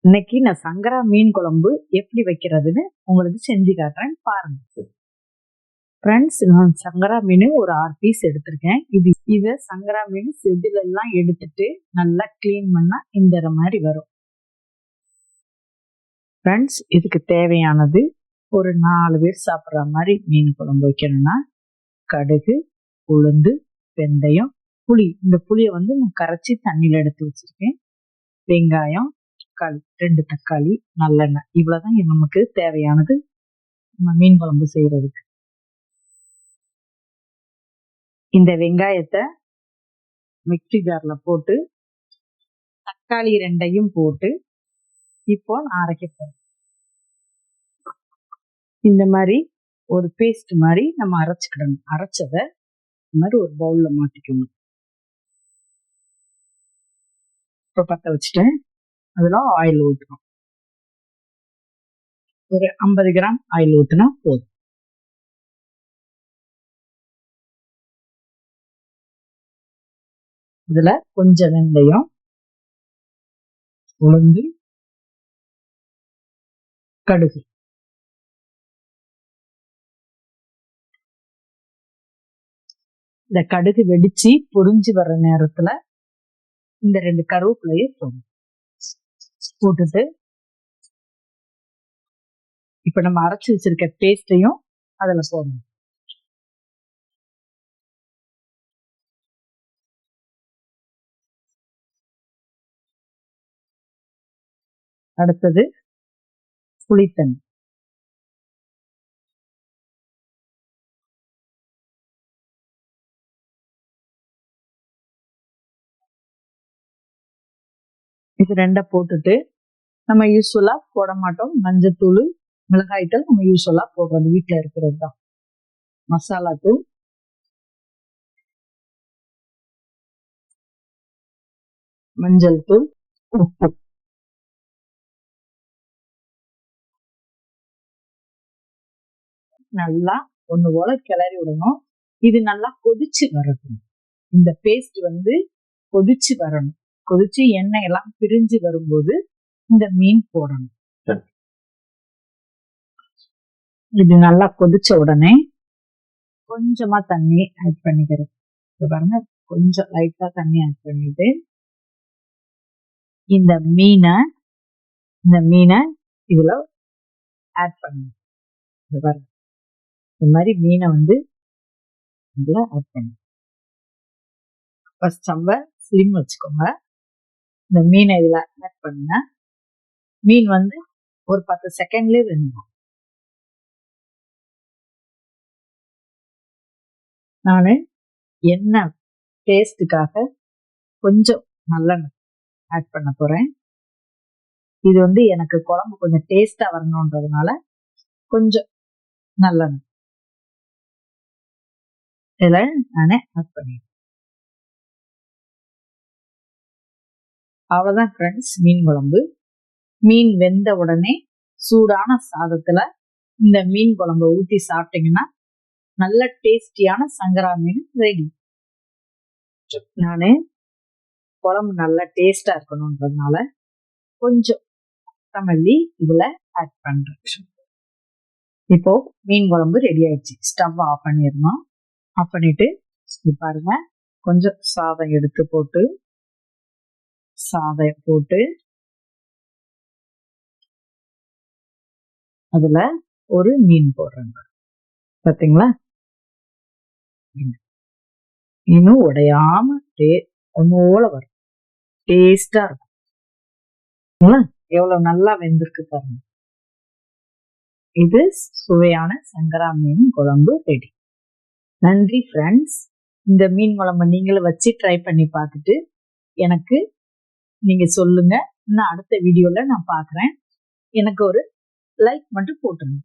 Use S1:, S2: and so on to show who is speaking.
S1: இன்னைக்கு நான் சங்கரா மீன் குழம்பு எப்படி வைக்கிறதுன்னு உங்களுக்கு செஞ்சு காட்டுறேன் பாருங்க. ஃப்ரெண்ட்ஸ், நான் சங்கரா மீன் ஒரு 6 பீஸ் எடுத்திருக்கேன். இதை சங்கரா மீன் செதில எல்லாம் எடுத்துட்டு நல்லா கிளீன் பண்ணா இந்த மாதிரி வரும். ஃப்ரெண்ட்ஸ், இதுக்கு தேவையானது ஒரு 4 பேர் சாப்பிட்ற மாதிரி மீன் குழம்பு வைக்கணும்னா கடுகு, உளுந்து, வெந்தயம், புளி. இந்த புளியை நான் கரைச்சி தண்ணியில் எடுத்து வச்சிருக்கேன். வெங்காயம், 2 தக்காளி, நல்லெண்ணெய். இவ்வளவுதான் நமக்கு தேவையானது மீன் குழம்பு செய்யறதுக்கு. இந்த வெங்காயத்தை மிக்ஸி ஜார்ல போட்டு தக்காளி 2ஐயும் போட்டு இப்போ நான் அரைக்க போறேன். இந்த மாதிரி ஒரு பேஸ்ட் மாதிரி நம்ம அரைச்சுக்கிடணும். அரைச்சதை இந்த மாதிரி ஒரு பவுல்ல மாட்டிக்கணும். இப்போ பற்ற வச்சுட்டேன். அதுல ஆயில் ஊற்றணும். ஒரு 50 கிராம் ஆயில் ஊற்றினா போதும். இதுல கொஞ்சம் வெந்தயம், உளுந்து, கடுகு. இந்த கடுகு வெடிச்சு பொரிஞ்சு வர்ற நேரத்துல இந்த 2 கருவேப்பிலையை போட்டுட்டு இப்ப நம்ம அரைச்சு வச்சிருக்க பேஸ்டையும் அதுல போடணும். அடுத்தது புளித்தண்ணி. இது 2 போட்டுட்டு நம்ம யூஸ்வலா போட மாட்டோம். மஞ்சத்தூள், மிளகாய்த்தூள் நம்ம யூஸ்வலா போடுறது வீட்டுல இருக்கிறது தான். மசாலா தூள், மஞ்சள் தூள், உப்பு. நல்லா ஒண்ணு போல கிளறி விடணும். இது நல்லா கொதிச்சு வரணும். இந்த பேஸ்ட் கொதிச்சு வரணும். கொதிச்சு எண்ணெய் எல்லாம் பிரிஞ்சு வரும்போது இந்த மீன் போடணும். இது நல்லா கொதிச்ச உடனே கொஞ்சமா தண்ணி ஆட் பண்ணிக்கிறேன். பாருங்க, கொஞ்சம் லைட்டா தண்ணி ஆட் பண்ணிட்டு இந்த மீனை இதுல ஆட் பண்ணுங்க. பாருங்க, இந்த மாதிரி மீனை இதுல ஆட் பண்ணுங்க. ஃபர்ஸ்ட் நம்ம ஸ்லிம் வச்சுக்கோங்க. இந்த மீனை இதுல ஆட் பண்ணுங்க. மீன் ஒரு 10 செகண்ட்லயே வெந்துடும். நானு எண்ணெய் டேஸ்டுக்காக கொஞ்சம் நல்லெண்ணெய் ஆட் பண்ண போறேன். இது எனக்கு குழம்பு கொஞ்சம் டேஸ்டா வரணும்ன்றதுனால கொஞ்சம் நல்லெண்ணெய் இதுல நானே ஆட் பண்ணிடுறேன். அவ்வளவுதான் ஃப்ரெண்ட்ஸ், மீன் குழம்பு. மீன் வெந்த உடனே சூடான சாதத்துல இந்த மீன் குழம்பு ஊற்றி சாப்பிட்டீங்கன்னா நல்ல டேஸ்டியான சங்கரா மீன் ரெடி. நானு குழம்பு நல்லா டேஸ்டா இருக்கணும்ன்றதுனால கொஞ்சம் கொத்தமல்லி இதுல ஆட் பண்றேன். இப்போ மீன் குழம்பு ரெடி ஆயிடுச்சு. ஸ்டவ் ஆஃப் பண்ணிடணும். ஆஃப் பண்ணிட்டு பாருங்க, கொஞ்சம் சாதம் எடுத்து போட்டு அதுல ஒரு மீன் போடுறேன். பாத்தீங்களா, இன்னும் உடையாம ஒன்னோல வரும். டேஸ்டா இருக்கும். எவ்வளவு நல்லா வெந்திருக்கு பாருங்க. இது சுவையான சங்கரா மீன் குழம்பு ரெடி. நன்றி ஃப்ரெண்ட்ஸ். இந்த மீன் குழம்பு நீங்களும் வச்சு ட்ரை பண்ணி பார்த்துட்டு எனக்கு நீங்க சொல்லுங்க. இன்னும் அடுத்த வீடியோல நான் பாக்குறேன். எனக்கு ஒரு லைக் மட்டும் போட்டுருங்க.